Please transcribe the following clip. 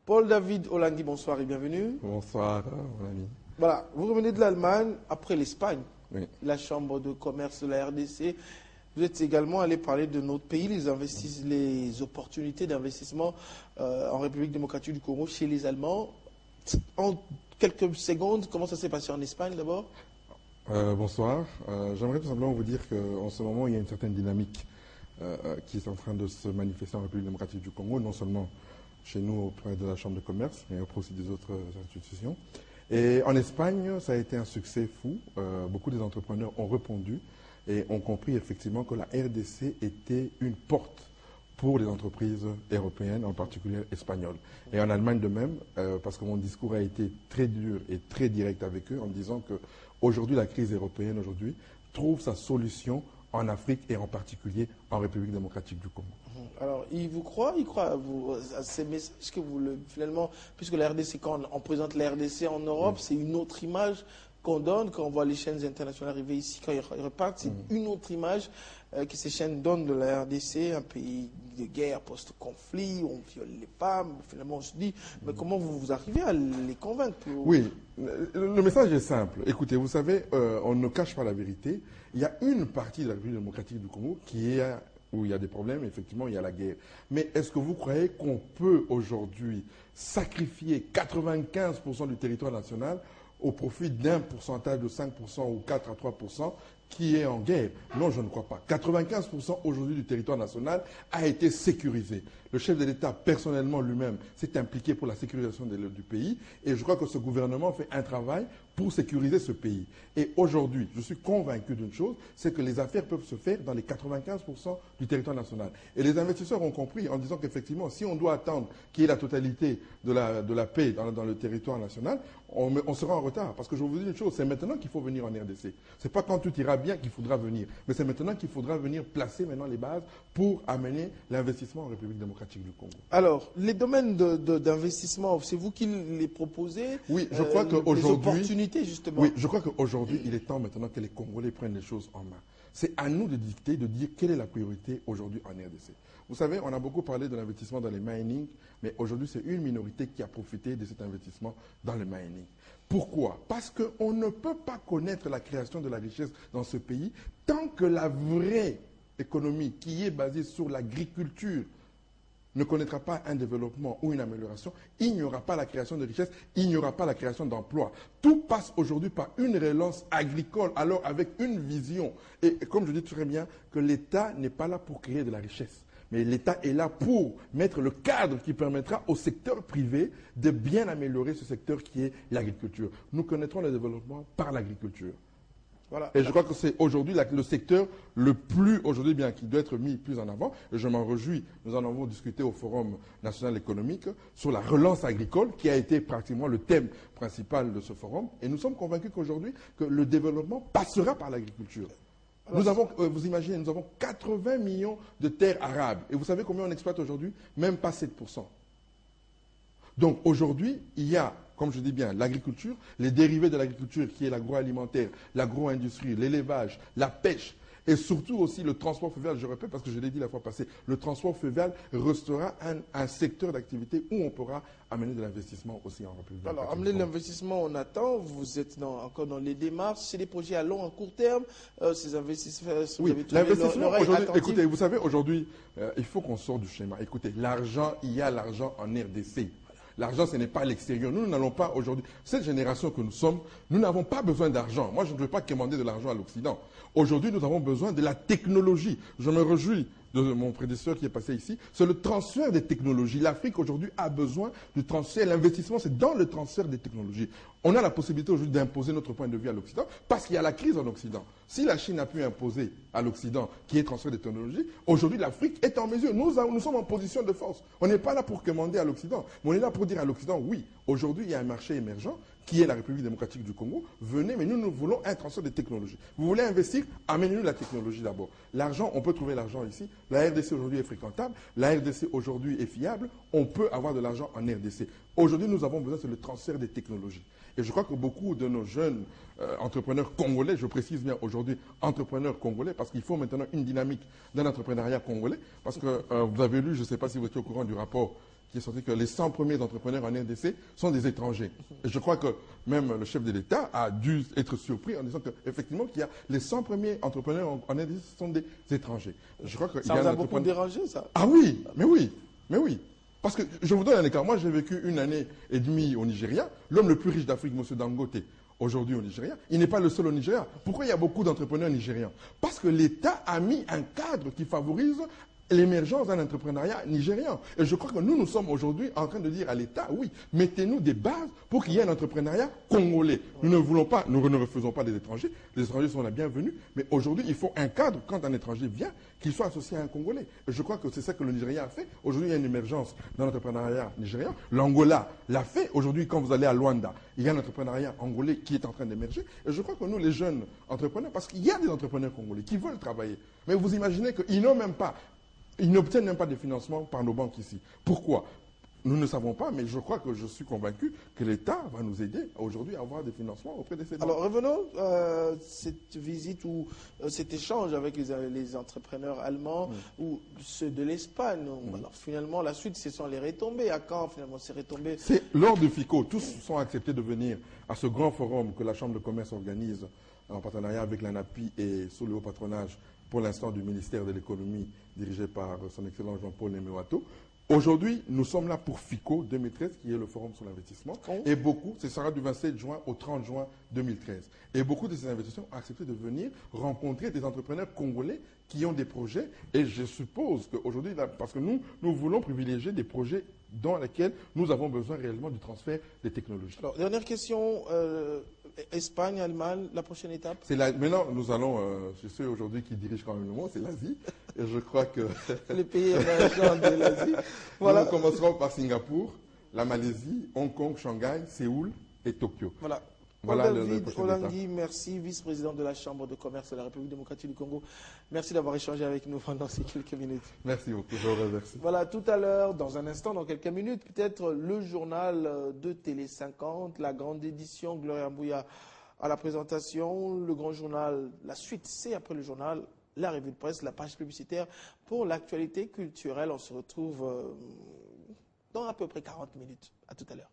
Paul David Olandi, bonsoir et bienvenue. Bonsoir, mon ami. Voilà, vous revenez de l'Allemagne après l'Espagne, Oui. la Chambre de commerce de la RDC. Vous êtes également allé parler de notre pays, les opportunités d'investissement en République démocratique du Congo chez les Allemands. En quelques secondes, comment ça s'est passé en Espagne d'abord? Bonsoir. J'aimerais tout simplement vous dire qu'en ce moment, il y a une certaine dynamique qui est en train de se manifester en République démocratique du Congo, non seulement chez nous auprès de la Chambre de commerce, mais auprès aussi des autres institutions. Et en Espagne, ça a été un succès fou. Beaucoup des entrepreneurs ont répondu et ont compris effectivement que la RDC était une porte pour les entreprises européennes, en particulier espagnoles. Et en Allemagne de même, parce que mon discours a été très dur et très direct avec eux en disant qu'aujourd'hui, la crise européenne aujourd'hui trouve sa solution en Afrique et en particulier en République démocratique du Congo. Alors, il croit à ces messages que finalement, puisque la RDC, quand on présente la RDC en Europe, c'est une autre image qu'on donne quand on voit les chaînes internationales arriver ici, quand ils repartent, c'est une autre image que ces chaînes donnent de la RDC, un pays de guerre post-conflit, où on viole les femmes. Finalement, on se dit, mais comment vous arrivez à les convaincre Oui, le message est simple. Écoutez, vous savez, on ne cache pas la vérité. Il y a une partie de la République démocratique du Congo où il y a des problèmes, effectivement, il y a la guerre. Mais est-ce que vous croyez qu'on peut aujourd'hui sacrifier 95% du territoire national au profit d'un pourcentage de 5% ou 4 à 3% qui est en guerre? Non, je ne crois pas. 95% aujourd'hui du territoire national a été sécurisé. Le chef de l'État, personnellement lui-même, s'est impliqué pour la sécurisation du pays. Et je crois que ce gouvernement fait un travail pour sécuriser ce pays. Et aujourd'hui, je suis convaincu d'une chose, c'est que les affaires peuvent se faire dans les 95% du territoire national. Et les investisseurs ont compris en disant qu'effectivement, si on doit attendre qu'il y ait la totalité de la paix dans le territoire national, on sera en retard. Parce que je vous dis une chose, c'est maintenant qu'il faut venir en RDC. Ce n'est pas quand tout ira bien qu'il faudra venir. Mais c'est maintenant qu'il faudra venir placer maintenant les bases pour amener l'investissement en République démocratique du Congo. Alors, les domaines d'investissement, c'est vous qui les proposez? Oui, je crois qu'aujourd'hui... Les opportunités, justement. Oui, je crois qu'aujourd'hui, il est temps maintenant que les Congolais prennent les choses en main. C'est à nous de dicter, de dire quelle est la priorité aujourd'hui en RDC. Vous savez, on a beaucoup parlé de l'investissement dans les mining, mais aujourd'hui, c'est une minorité qui a profité de cet investissement dans le mining. Pourquoi? Parce qu'on ne peut pas connaître la création de la richesse dans ce pays tant que la vraie économie qui est basée sur l'agriculture ne connaîtra pas un développement ou une amélioration, il n'y aura pas la création de richesse, il n'y aura pas la création d'emplois. Tout passe aujourd'hui par une relance agricole, alors avec une vision. Et comme je dis très bien, que l'État n'est pas là pour créer de la richesse. Mais l'État est là pour mettre le cadre qui permettra au secteur privé de bien améliorer ce secteur qui est l'agriculture. Nous connaîtrons le développement par l'agriculture. Voilà. Et je crois que c'est aujourd'hui le secteur le plus, aujourd'hui bien, qui doit être mis plus en avant. Et je m'en réjouis. Nous en avons discuté au Forum national économique sur la relance agricole, qui a été pratiquement le thème principal de ce forum. Et nous sommes convaincus qu'aujourd'hui, que le développement passera par l'agriculture. Nous avons, vous imaginez, nous avons 80 millions de terres arables. Et vous savez combien on exploite aujourd'hui? Même pas 7%. Donc aujourd'hui, il y a, comme je dis bien, l'agriculture, les dérivés de l'agriculture qui est l'agroalimentaire, l'agro-industrie, l'élevage, la pêche et surtout aussi le transport fluvial. Je répète parce que je l'ai dit la fois passée, le transport fluvial restera un secteur d'activité où on pourra amener de l'investissement aussi en République. Alors, amener de l'investissement, on attend. Vous êtes encore dans les démarches. C'est des projets à long, à court terme. Ces investissements, oui, l'investissement, écoutez, vous savez, aujourd'hui, il faut qu'on sorte du schéma. Écoutez, l'argent, il y a l'argent en RDC. L'argent, ce n'est pas l'extérieur. Nous n'allons pas aujourd'hui. Cette génération que nous sommes, nous n'avons pas besoin d'argent. Moi, je ne veux pas commander de l'argent à l'Occident. Aujourd'hui, nous avons besoin de la technologie. Je me réjouis de mon prédécesseur qui est passé ici. C'est le transfert des technologies. L'Afrique, aujourd'hui, a besoin du transfert. L'investissement, c'est dans le transfert des technologies. On a la possibilité aujourd'hui d'imposer notre point de vue à l'Occident parce qu'il y a la crise en Occident. Si la Chine a pu imposer à l'Occident qui est transfert des technologies, aujourd'hui, l'Afrique est en mesure. Nous sommes en position de force. On n'est pas là pour commander à l'Occident, mais on est là pour dire à l'Occident, oui, aujourd'hui, il y a un marché émergent qui est la République démocratique du Congo. Venez, mais nous voulons un transfert de technologies. Vous voulez investir? Amenez-nous la technologie d'abord. L'argent, on peut trouver l'argent ici. La RDC aujourd'hui est fréquentable. La RDC aujourd'hui est fiable. On peut avoir de l'argent en RDC. Aujourd'hui, nous avons besoin, c'est le transfert des technologies. Et je crois que beaucoup de nos jeunes entrepreneurs congolais, je précise bien aujourd'hui entrepreneurs congolais, parce qu'il faut maintenant une dynamique d'un entrepreneuriat congolais. Parce que vous avez lu, je ne sais pas si vous étiez au courant du rapport qui est sorti que les 100 premiers entrepreneurs en RDC sont des étrangers. Et je crois que même le chef de l'État a dû être surpris en disant qu'effectivement, qu'il y a les 100 premiers entrepreneurs en RDC sont des étrangers. Je crois ça vous a beaucoup dérangé, ça? Ah oui, mais oui, mais oui. Parce que je vous donne un écart. Moi, j'ai vécu 1 année et demie au Nigeria. L'homme le plus riche d'Afrique, M. Dangote, aujourd'hui au Nigeria, il n'est pas le seul au Nigeria. Pourquoi il y a beaucoup d'entrepreneurs nigérians? Parce que l'État a mis un cadre qui favorise l'émergence d'un entrepreneuriat nigérian. Et je crois que nous sommes aujourd'hui en train de dire à l'État, oui, mettez-nous des bases pour qu'il y ait un entrepreneuriat congolais. Nous ne voulons pas, nous ne refusons pas des étrangers. Les étrangers sont la bienvenue. Mais aujourd'hui, il faut un cadre, quand un étranger vient, qu'il soit associé à un Congolais. Et je crois que c'est ça que le Nigeria a fait. Aujourd'hui, il y a une émergence dans l'entrepreneuriat nigérian. L'Angola l'a fait. Aujourd'hui, quand vous allez à Luanda, il y a un entrepreneuriat angolais qui est en train d'émerger. Et je crois que nous, les jeunes entrepreneurs, parce qu'il y a des entrepreneurs congolais qui veulent travailler. Mais vous imaginez qu'ils n'ont même pas Ils n'obtiennent même pas de financement par nos banques ici. Pourquoi? Nous ne savons pas, mais je crois que je suis convaincu que l'État va nous aider aujourd'hui à avoir des financements auprès de ces banques. Alors revenons à cette visite ou cet échange avec les entrepreneurs allemands ou ceux de l'Espagne. Alors finalement, la suite, ce sont les retombées. À quand finalement ces retombées? C'est lors du FICO. Tous sont acceptés de venir à ce grand forum que la Chambre de commerce organise en partenariat avec l'ANAPI et sous le haut patronage pour l'instant du ministère de l'économie dirigé par son excellent Jean-Paul Nemewato. Aujourd'hui, nous sommes là pour FICO 2013, qui est le forum sur l'investissement. Et beaucoup, ce sera du 27 juin au 30 juin 2013. Et beaucoup de ces investisseurs ont accepté de venir rencontrer des entrepreneurs congolais qui ont des projets. Et je suppose qu'aujourd'hui, parce que nous voulons privilégier des projets dans lesquels nous avons besoin réellement du transfert des technologies. Alors, dernière question. Espagne, Allemagne, la prochaine étape? Maintenant, nous allons, je sais aujourd'hui qui dirige quand même le monde, c'est l'Asie. Et je crois que les pays émergents de l'Asie. Voilà. Nous commencerons par Singapour, la Malaisie, Hong Kong, Shanghai, Séoul et Tokyo. Voilà. Voilà David Olangui, merci, vice-président de la Chambre de commerce de la République démocratique du Congo. Merci d'avoir échangé avec nous pendant ces quelques minutes. Merci beaucoup, je vous remercie. Voilà, tout à l'heure, dans un instant, dans quelques minutes, peut-être le journal de Télé 50, la grande édition, Gloria Mbouya à la présentation, le grand journal, la suite, c'est après le journal, la revue de presse, la page publicitaire pour l'actualité culturelle. On se retrouve dans à peu près 40 minutes. À tout à l'heure.